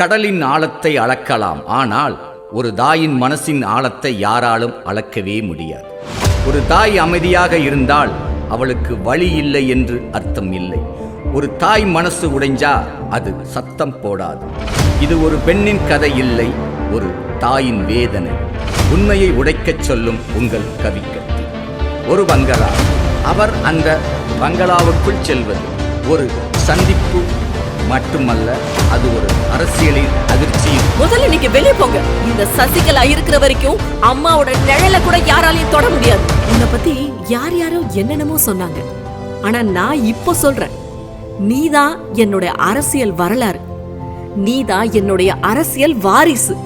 கடலின் ஆழத்தை அளக்கலாம், ஆனால் ஒரு தாயின் மனசின் ஆழத்தை யாராலும் அளக்கவே முடியாது. ஒரு தாய் அமைதியாக இருந்தால் அவளுக்கு வலி இல்லை என்று அர்த்தம் இல்லை. ஒரு தாய் மனசு உடைஞ்சா அது சத்தம் போடாது. இது ஒரு பெண்ணின் கதை இல்லை, ஒரு தாயின் வேதனை. உண்மையை உடைக்கச் சொல்லும் உங்கள் கவிக்கத்தி. ஒரு பங்களா. அவர் அந்த பங்களாவுக்குள் செல்வது ஒரு சந்திப்பு மட்டுமல்ல, அது ஒரு அரசியலின் அதிர்ச்சி. முதல்ல நீங்க வெளியே போங்க. இந்த சசிகலா இருக்கிற வரைக்கும் அம்மாவோட நிழல கூட யாராலையும் தொட முடியாது. உன்னை பத்தி யார் யாரோ என்னென்னமோ சொன்னாங்க. ஆனா நான் இப்போ சொல்றேன், நீதான் என்னுடைய அரசியல் வரலாறு, நீதான் என்னுடைய அரசியல் வாரிசு.